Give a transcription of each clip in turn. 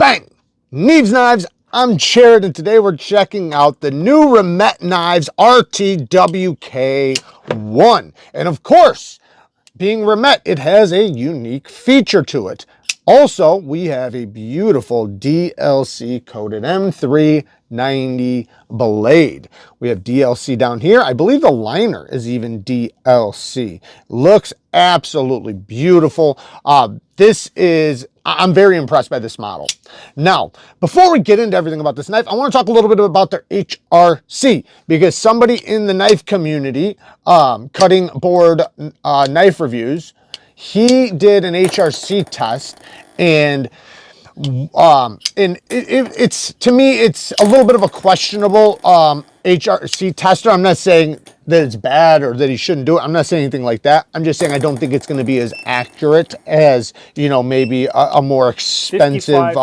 Bang! Neeves Knives, I'm Jared, and today we're checking out the new REMETTE Knives RTWK1. And of course, being REMETTE, it has a unique feature to it. Also, we have a beautiful DLC coated M390 blade. We have DLC down here. I believe the liner is even DLC. Looks absolutely beautiful. I'm very impressed by this model. Now, before we get into everything about this knife, I want to talk a little bit about their HRC, because somebody in the knife community, cutting board knife reviews, he did an HRC test, and it's, to me, it's a little bit of a questionable HRC tester. I'm not saying that it's bad or that he shouldn't do it. I'm not saying anything like that. I'm just saying I don't think it's going to be as accurate as, you know, maybe a more expensive,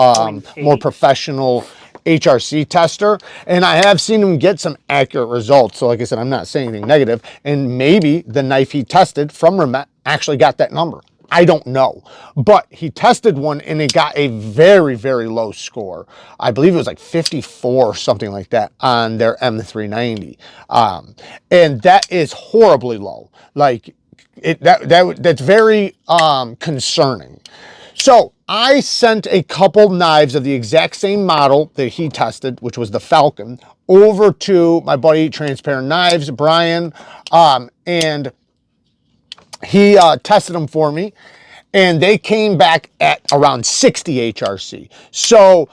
more professional HRC tester. And I have seen him get some accurate results. So like I said, I'm not saying anything negative. And maybe the knife he tested from REMETTE actually got that number. I don't know, but he tested one and it got a very, very low score. I believe it was like 54 or something like that on their M390. And that is horribly low. Like that's very concerning. So I sent a couple knives of the exact same model that he tested, which was the Falcon, over to my buddy Transparent Knives, Brian, and he tested them for me, and they came back at around 60 HRC. So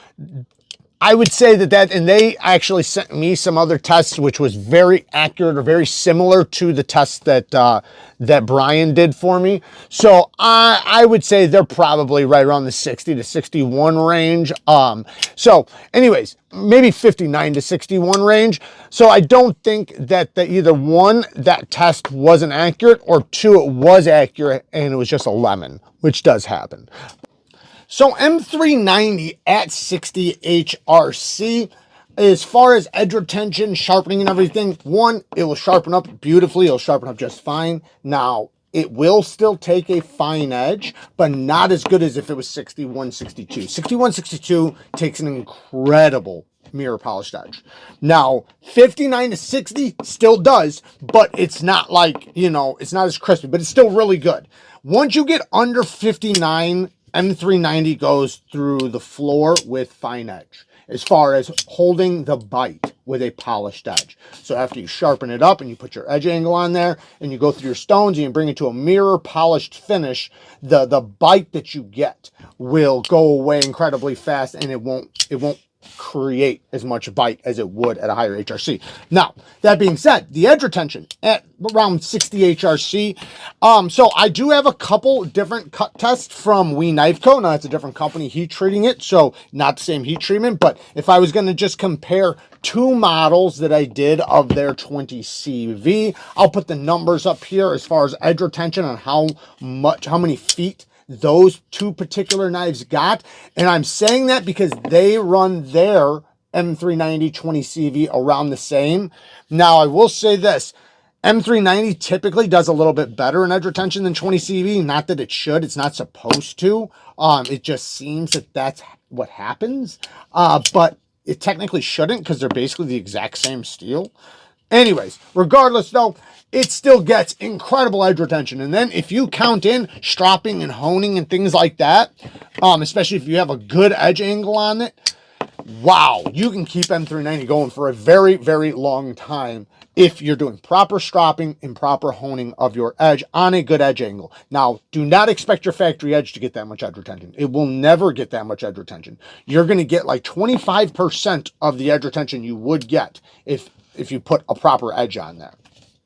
I would say that, and they actually sent me some other tests, which was very accurate or very similar to the tests that that Brian did for me. So I would say they're probably right around the 60 to 61 range. So anyways, maybe 59 to 61 range. So I don't think that either one, that test wasn't accurate, or two, it was accurate and it was just a lemon, which does happen. So M390 at 60 HRC, as far as edge retention, sharpening and everything, one, it will sharpen up beautifully. It'll sharpen up just fine. Now, it will still take a fine edge, but not as good as if it was 6162. 6162 takes an incredible mirror polished edge. Now, 59 to 60 still does, but it's not like, you know, it's not as crispy, but it's still really good. Once you get under 59, M390 goes through the floor with fine edge as far as holding the bite with a polished edge. So after you sharpen it up and you put your edge angle on there and you go through your stones and you bring it to a mirror polished finish, the bite that you get will go away incredibly fast, and it won't create as much bite as it would at a higher HRC. Now, that being said, the edge retention at around 60 HRC. So I do have a couple different cut tests from We Knife Co. Now, it's a different company heat treating it, so not the same heat treatment. But if I was going to just compare two models that I did of their 20 CV, I'll put the numbers up here as far as edge retention on how many feet those two particular knives got. And I'm saying that because they run their M390 20 CV around the same. Now, I will say this, M390 typically does a little bit better in edge retention than 20 CV. Not that it should, it's not supposed to. It just seems that that's what happens. But it technically shouldn't, because they're basically the exact same steel. Anyways, regardless though, it still gets incredible edge retention. And then if you count in stropping and honing and things like that, especially if you have a good edge angle on it, wow, you can keep M390 going for a very, very long time if you're doing proper stropping and proper honing of your edge on a good edge angle. Now, do not expect your factory edge to get that much edge retention. It will never get that much edge retention. You're going to get like 25% of the edge retention you would get if you put a proper edge on there.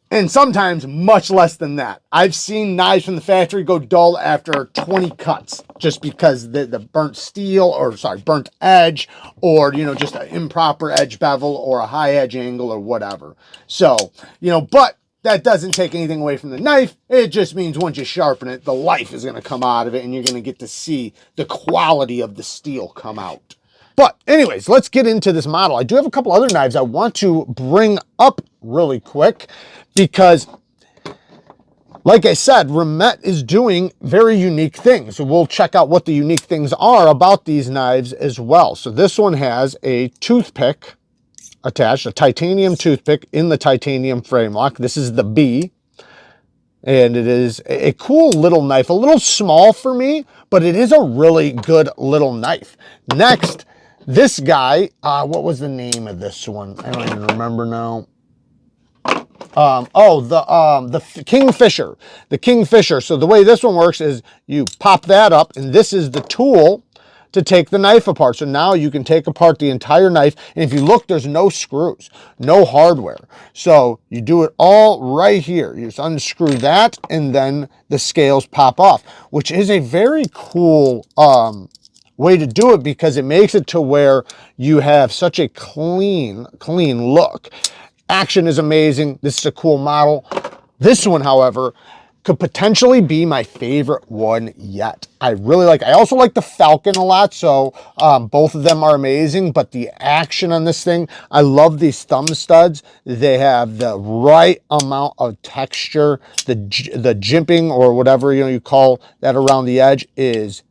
And sometimes much less than that. I've seen knives from the factory go dull after 20 cuts just because the burnt steel, or sorry, burnt edge, or, you know, just an improper edge bevel or a high edge angle or whatever. So, you know, but that doesn't take anything away from the knife. It just means once you sharpen it, the life is going to come out of it, and you're going to get to see the quality of the steel come out. But anyways, let's get into this model. I do have a couple other knives I want to bring up really quick, because Like I said, Remette is doing very unique things. So we'll check out what the unique things are about these knives as well. So this one has a toothpick attached, a titanium toothpick in the titanium frame lock. This is the B, and it is a cool little knife, a little small for me, but it is a really good little knife. Next, this guy, what was the name of this one? I don't even remember now. The Kingfisher, the Kingfisher. So the way this one works is you pop that up, and this is the tool to take the knife apart. So now you can take apart the entire knife. And if you look, there's no screws, no hardware. So you do it all right here. You just unscrew that, and then the scales pop off, which is a very cool way to do it, because it makes it to where you have such a clean look. Action is amazing. This is a cool model. This one, however, could potentially be my favorite one yet. I also like the Falcon a lot, so both of them are amazing, but the action on this thing, I love these thumb studs. They have the right amount of texture. The jimping, or whatever you call that around the edge, is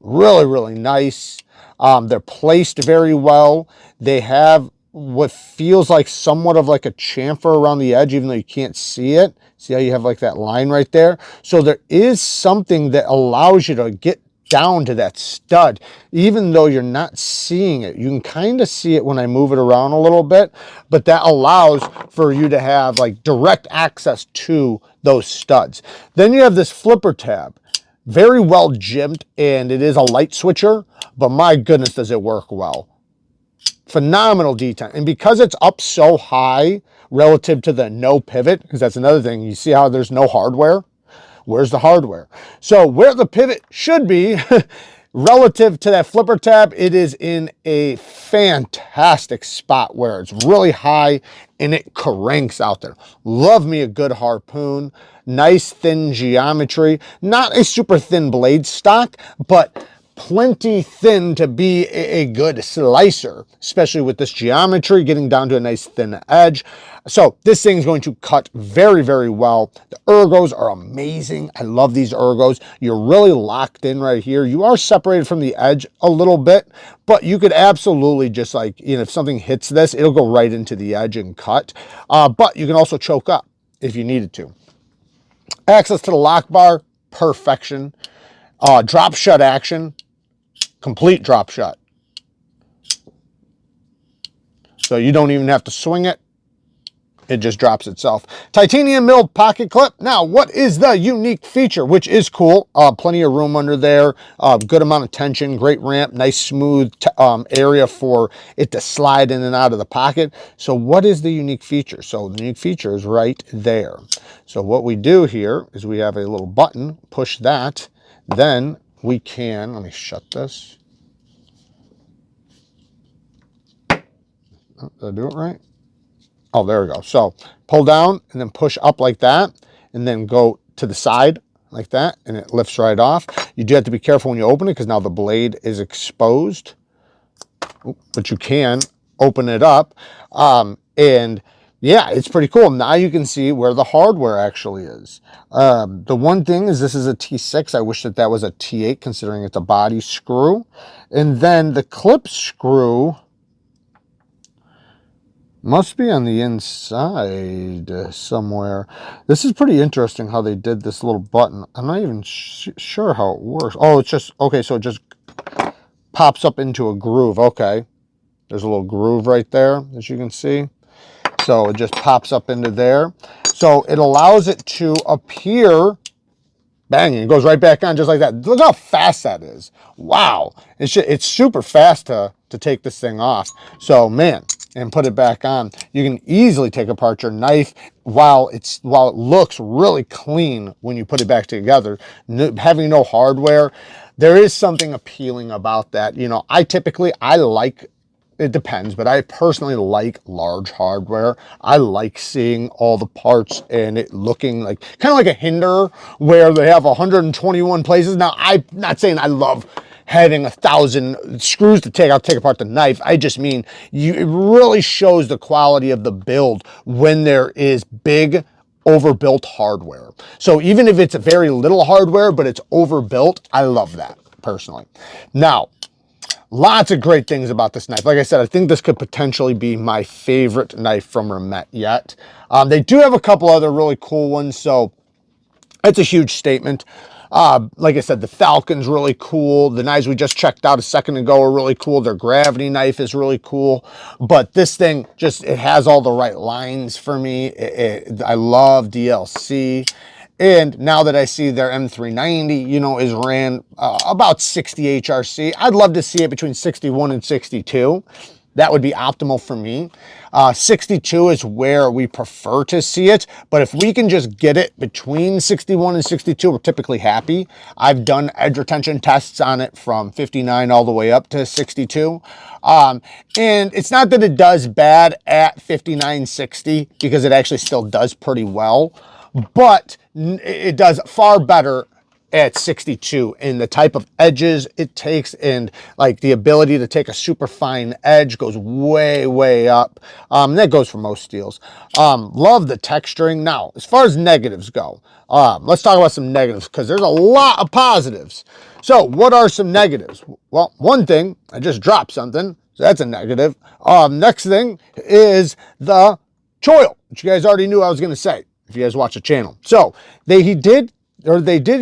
really, really nice. They're placed very well. They have what feels like somewhat of like a chamfer around the edge, even though you can't see it. See how you have like that line right there? So there is something that allows you to get down to that stud, even though you're not seeing it. You can kind of see it when I move it around a little bit, but that allows for you to have like direct access to those studs. Then you have this flipper tab. Very well jimped, and it is a light switcher, but my goodness, does it work well. Phenomenal detent. And because it's up so high relative to the no pivot, because that's another thing, you see how there's no hardware? Where's the hardware? So where the pivot should be relative to that flipper tab, it is in a fantastic spot where it's really high and it cranks out there. Love me a good harpoon. Nice thin geometry. Not a super thin blade stock, but plenty thin to be a good slicer, especially with this geometry, getting down to a nice thin edge. So this thing's going to cut very, very well. The ergos are amazing. I love these ergos. You're really locked in right here. You are separated from the edge a little bit, but you could absolutely just like, if something hits this, it'll go right into the edge and cut. But you can also choke up if you needed to. Access to the lock bar, perfection. Drop shut action. Complete drop shut. So you don't even have to swing it. It just drops itself. Titanium milled pocket clip. Now, what is the unique feature, which is cool? Plenty of room under there. Good amount of tension. Great ramp. Nice smooth area for it to slide in and out of the pocket. So what is the unique feature? So the unique feature is right there. So what we do here is we have a little button. Push that. Then we can, let me shut this. Oh, did I do it right? Oh, there we go. So pull down and then push up like that, and then go to the side like that, and it lifts right off. You do have to be careful when you open it, because now the blade is exposed, but you can open it up. And yeah, it's pretty cool. Now you can see where the hardware actually is. The one thing is this is a T6. I wish that that was a T8, considering it's a body screw. And then the clip screw must be on the inside somewhere. This is pretty interesting how they did this little button. I'm not even sure how it works. Oh, it's just, okay, so it just pops up into a groove. Okay. There's a little groove right there, as you can see. So it just pops up into there. So it allows it to appear, bang, and it goes right back on just like that. Look how fast that is. Wow. It's super fast to take this thing off. So man, and put it back on. You can easily take apart your knife while it looks really clean when you put it back together. Having no hardware, there is something appealing about that. I like, it depends, but I personally like large hardware. I like seeing all the parts and it looking like, kind of like a Hinder, where they have 121 places. Now, I'm not saying I love having 1,000 screws to take apart the knife. I just mean, it really shows the quality of the build when there is big overbuilt hardware. So even if it's very little hardware, but it's overbuilt, I love that personally. Now, lots of great things about this knife. Like I said, I think this could potentially be my favorite knife from REMETTE yet. They do have a couple other really cool ones, so it's a huge statement. Like I said, the Falcon's really cool. The knives we just checked out a second ago are really cool. Their gravity knife is really cool. But this thing just, it has all the right lines for me. I love DLC. And now that I see their M390, you know, is ran about 60 HRC, I'd love to see it between 61 and 62. That would be optimal for me. 62 is where we prefer to see it, but if we can just get it between 61 and 62, we're typically happy. I've done edge retention tests on it from 59 all the way up to 62. And it's not that it does bad at 59, 60, because it actually still does pretty well, but it does far better at 62 in the type of edges it takes, and like the ability to take a super fine edge goes way, way up. That goes for most steels. Love the texturing. Now, as far as negatives go, let's talk about some negatives, because there's a lot of positives. So what are some negatives? Well, one thing, I just dropped something, so that's a negative. Next thing is the choil, which you guys already knew I was going to say if you guys watch the channel. So they did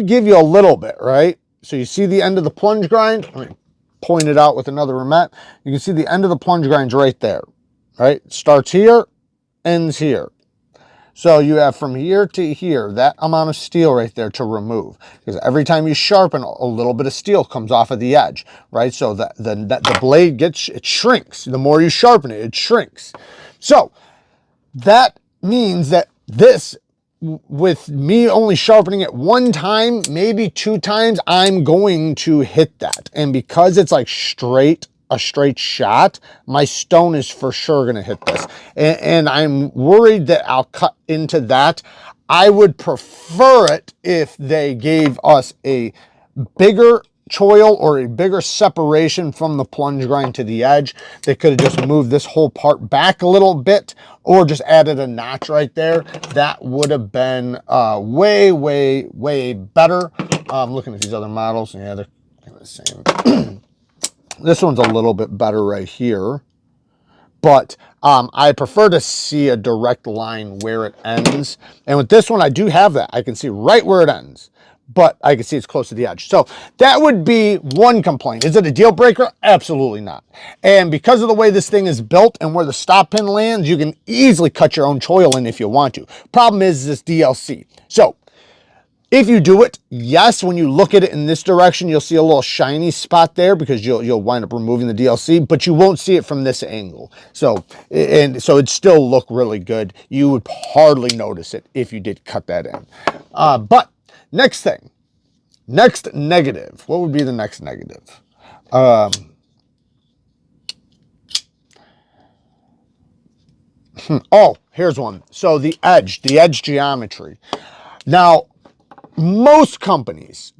give you a little bit, right? So you see the end of the plunge grind. Let me point it out with another REMETTE. You can see the end of the plunge grind's right there, right? It starts here, ends here. So you have from here to here, that amount of steel right there to remove. Because every time you sharpen, a little bit of steel comes off of the edge, right? So the blade it shrinks. The more you sharpen it, it shrinks. So that means that this, with me only sharpening it one time, maybe two times, I'm going to hit that. And because it's like a straight shot, my stone is for sure going to hit this. And I'm worried that I'll cut into that. I would prefer it if they gave us a bigger choil or a bigger separation from the plunge grind to the edge. They could have just moved this whole part back a little bit, or just added a notch right there. That would have been way, way, way better. Looking at these other models, yeah, they're the same. This one's a little bit better right here, but I prefer to see a direct line where it ends. And with this one, I do have that. I can see right where it ends, but I can see it's close to the edge. So that would be one complaint. Is it a deal breaker? Absolutely not. And because of the way this thing is built and where the stop pin lands, you can easily cut your own choil in if you want to. Problem is this DLC. So if you do it, yes, when you look at it in this direction, you'll see a little shiny spot there, because you'll wind up removing the DLC, but you won't see it from this angle. So it'd still look really good. You would hardly notice it if you did cut that in. But next thing, next negative. What would be the next negative? Oh, here's one. So the edge geometry. Now, most companies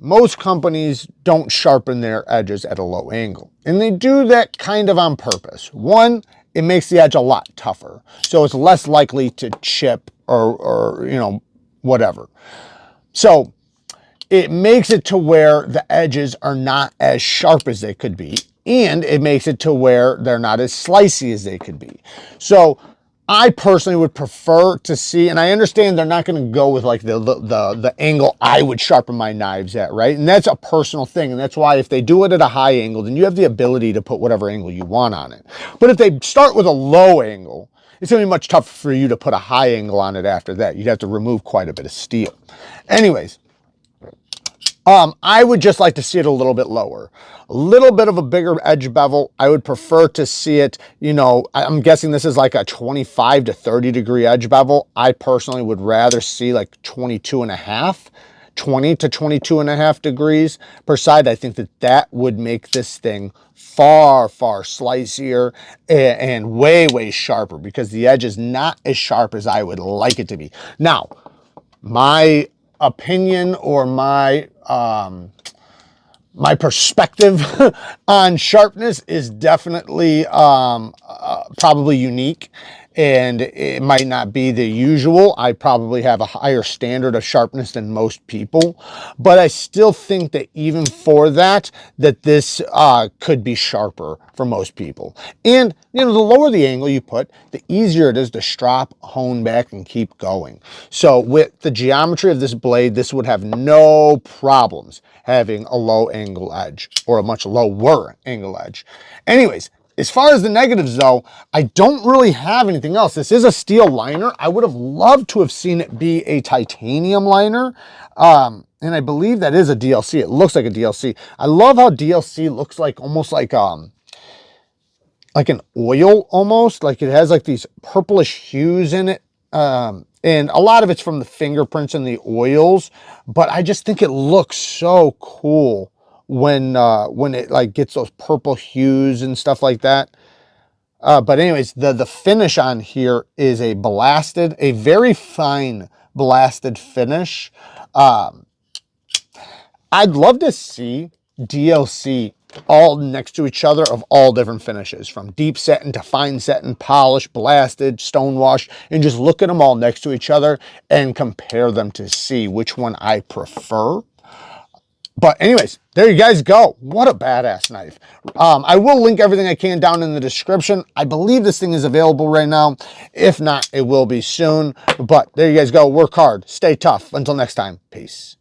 don't sharpen their edges at a low angle, and they do that kind of on purpose. One, it makes the edge a lot tougher, so it's less likely to chip or you know, whatever. So it makes it to where the edges are not as sharp as they could be, and it makes it to where they're not as slicey as they could be. So I personally would prefer to see, and I understand they're not going to go with like the angle I would sharpen my knives at, right? And that's a personal thing, and that's why if they do it at a high angle, then you have the ability to put whatever angle you want on it. But if they start with a low angle, it's going to be much tougher for you to put a high angle on it after that. You'd have to remove quite a bit of steel. Anyways, I would just like to see it a little bit lower. A little bit of a bigger edge bevel. I would prefer to see it, you know, I'm guessing this is like a 25 to 30 degree edge bevel. I personally would rather see like 22 and a half, 20 to 22 and a half degrees per side. I think that would make this thing far, far slicier and way, way sharper, because the edge is not as sharp as I would like it to be. Now, my opinion or my perspective on sharpness is definitely probably unique, and it might not be the usual. I probably have a higher standard of sharpness than most people, but I still think that even for that, this could be sharper for most people. And, you know, the lower the angle you put, the easier it is to strop, hone back, and keep going. So with the geometry of this blade, this would have no problems having a low angle edge, or a much lower angle edge. Anyways, as far as the negatives though, I don't really have anything else. This is a steel liner. I would have loved to have seen it be a titanium liner. And I believe that is a DLC. It looks like a DLC. I love how DLC looks like almost like an oil almost. Like it has like these purplish hues in it. And a lot of it's from the fingerprints and the oils, but I just think it looks so cool when it like gets those purple hues and stuff like that. But anyways, the finish on here is a very fine blasted finish. I'd love to see DLC all next to each other of all different finishes, from deep satin to fine satin, polished, blasted, stonewash, and just look at them all next to each other and compare them to see which one I prefer. But anyways, there you guys go. What a badass knife. I will link everything I can down in the description. I believe this thing is available right now. If not, it will be soon. But there you guys go. Work hard. Stay tough. Until next time. Peace.